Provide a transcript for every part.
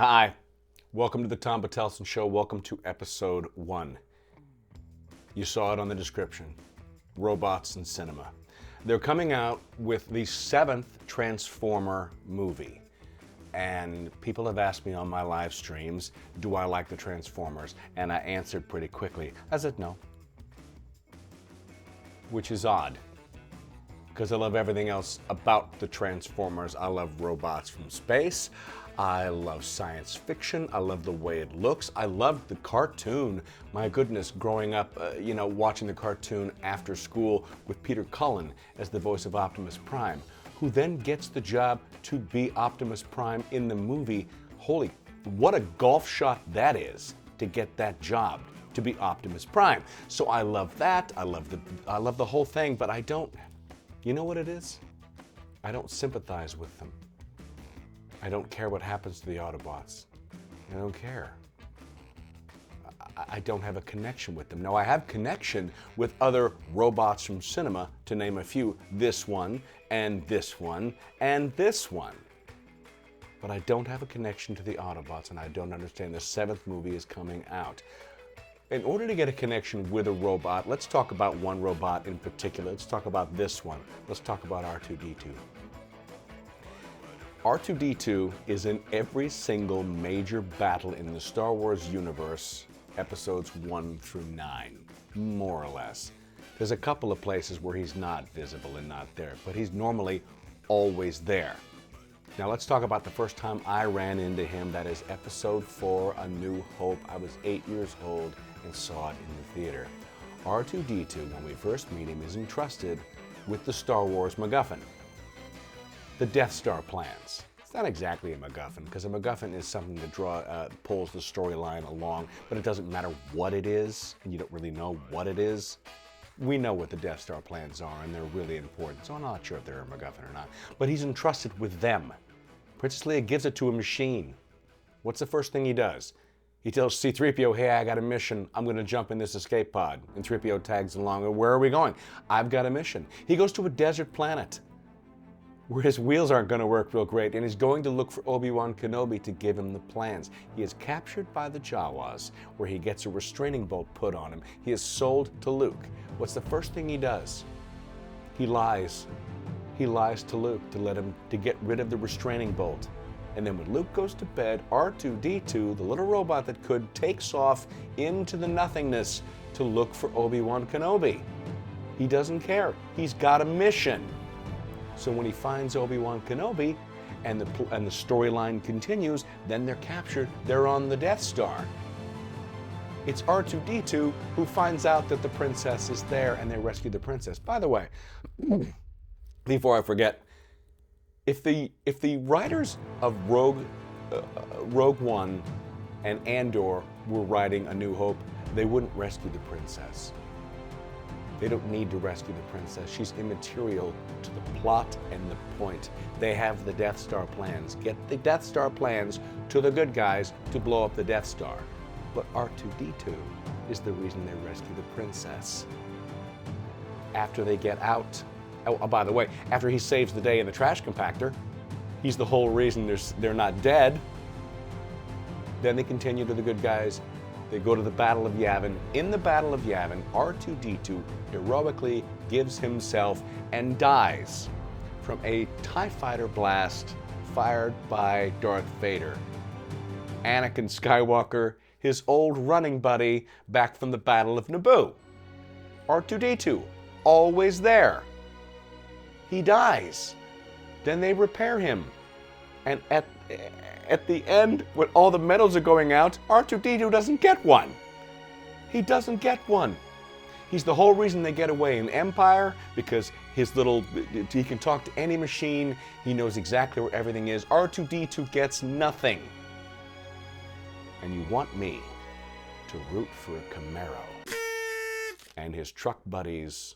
Hi, welcome to the Tom Batelson Show. Welcome to episode 1. You saw it on the description. Robots in cinema. They're coming out with the 7th Transformer movie. And people have asked me on my live streams, do I like the Transformers? And I answered pretty quickly. I said no. Which is odd, because I love everything else about the Transformers. I love robots from space. I love science fiction. I love the way it looks. I loved the cartoon. My goodness, growing up, watching the cartoon after school with Peter Cullen as the voice of Optimus Prime, who then gets the job to be Optimus Prime in the movie. Holy, what a golf shot that is to get that job, to be Optimus Prime. So I love that. I love the whole thing, but I don't, you know what it is? I don't sympathize with them. I don't care what happens to the Autobots. I don't care. I don't have a connection with them. Now, I have connection with other robots from cinema, to name a few. This one, and this one, and this one. But I don't have a connection to the Autobots, and I don't understand the 7th movie is coming out. In order to get a connection with a robot, let's talk about one robot in particular. Let's talk about this one. Let's talk about R2-D2. R2-D2 is in every single major battle in the Star Wars universe, episodes 1 through 9, more or less. There's a couple of places where he's not visible and not there, but he's normally always there. Now let's talk about the first time I ran into him. That is episode 4, A New Hope. I was 8 years old and saw it in the theater. R2-D2, when we first meet him, is entrusted with the Star Wars MacGuffin. The Death Star plans. It's not exactly a MacGuffin, because a MacGuffin is something that pulls the storyline along, but it doesn't matter what it is, and you don't really know what it is. We know what the Death Star plans are, and they're really important, so I'm not sure if they're a MacGuffin or not. But he's entrusted with them. Princess Leia gives it to a machine. What's the first thing he does? He tells C-3PO, hey, I got a mission. I'm going to jump in this escape pod. And 3PO tags along. Where are we going? I've got a mission. He goes to a desert planet where his wheels aren't going to work real great, and he's going to look for Obi-Wan Kenobi to give him the plans. He is captured by the Jawas, where he gets a restraining bolt put on him. He is sold to Luke. What's the first thing he does? He lies. He lies to Luke to get rid of the restraining bolt. And then when Luke goes to bed, R2-D2, the little robot that could, takes off into the nothingness to look for Obi-Wan Kenobi. He doesn't care. He's got a mission. So when he finds Obi-Wan Kenobi and the storyline continues, then they're captured. They're on the Death Star. It's R2-D2 who finds out that the princess is there, and they rescue the princess. By the way, before I forget, if the writers of Rogue One and Andor were writing A New Hope, they wouldn't rescue the princess. They don't need to rescue the princess. She's immaterial to the plot and the point. They have the Death Star plans. Get the Death Star plans to the good guys to blow up the Death Star. But R2-D2 is the reason they rescue the princess. After they get out, by the way, after he saves the day in the trash compactor, he's the whole reason they're not dead. Then they continue to the good guys. They go to the Battle of Yavin. In the Battle of Yavin, R2-D2 heroically gives himself and dies from a TIE fighter blast fired by Darth Vader. Anakin Skywalker, his old running buddy back from the Battle of Naboo. R2-D2, always there. He dies. Then they repair him. And at the end, when all the medals are going out, R2-D2 doesn't get one. He doesn't get one. He's the whole reason they get away in Empire, because he can talk to any machine. He knows exactly where everything is. R2-D2 gets nothing. And you want me to root for a Camaro and his truck buddies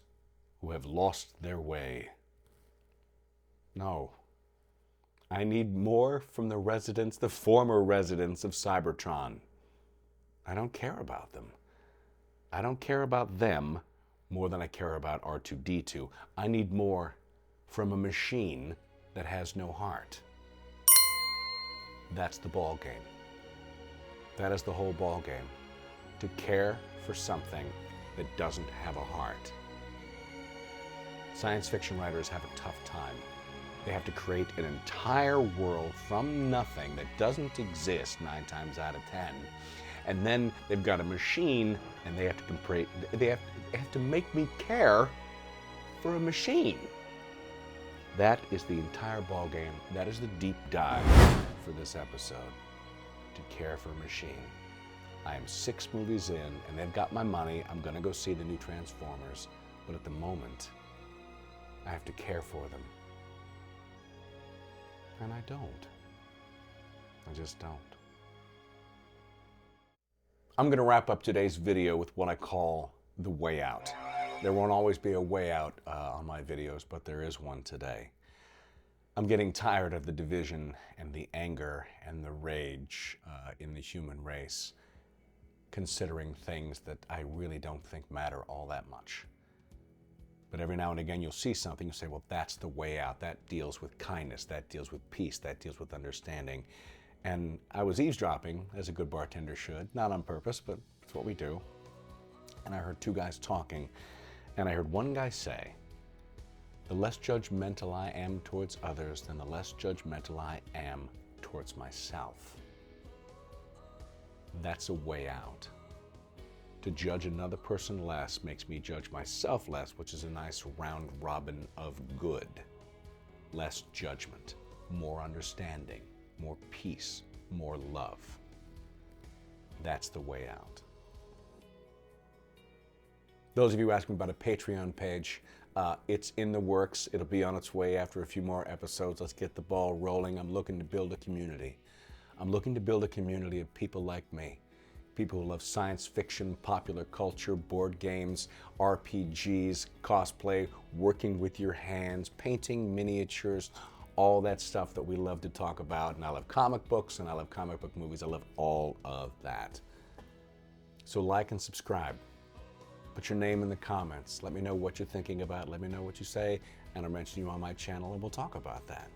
who have lost their way. No. I need more from the former residents of Cybertron. I don't care about them. I don't care about them more than I care about R2-D2. I need more from a machine that has no heart. That's the ball game. That is the whole ball game. To care for something that doesn't have a heart. Science fiction writers have a tough time. They have to create an entire world from nothing that doesn't exist 9 times out of 10. And then they've got a machine and they have to make me care for a machine. That is the entire ball game. That is the deep dive for this episode. To care for a machine. I am 6 movies in and they've got my money. I'm gonna go see the new Transformers, but at the moment, I have to care for them. And I don't. I just don't. I'm gonna wrap up today's video with what I call the way out. There won't always be a way out on my videos, but there is one today. I'm getting tired of the division and the anger and the rage in the human race, considering things that I really don't think matter all that much. But every now and again you'll see something, you'll say, well, that's the way out. That deals with kindness, that deals with peace, that deals with understanding. And I was eavesdropping, as a good bartender should, not on purpose, but it's what we do. And I heard 2 guys talking, and I heard one guy say, the less judgmental I am towards others, then the less judgmental I am towards myself. That's a way out. To judge another person less makes me judge myself less, which is a nice round robin of good. Less judgment, more understanding, more peace, more love. That's the way out. Those of you asking about a Patreon page, it's in the works. It'll be on its way after a few more episodes. Let's get the ball rolling. I'm looking to build a community. I'm looking to build a community of people like me. People who love science fiction, popular culture, board games, RPGs, cosplay, working with your hands, painting miniatures, all that stuff that we love to talk about. And I love comic books and I love comic book movies. I love all of that. So like and subscribe. Put your name in the comments. Let me know what you're thinking about. Let me know what you say, and I'll mention you on my channel, and we'll talk about that.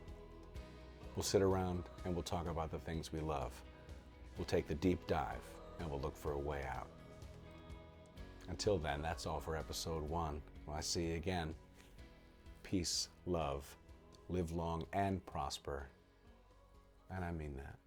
We'll sit around and we'll talk about the things we love. We'll take the deep dive, and we'll look for a way out. Until then, that's all for episode 1. When I see you again, peace, love, live long and prosper. And I mean that.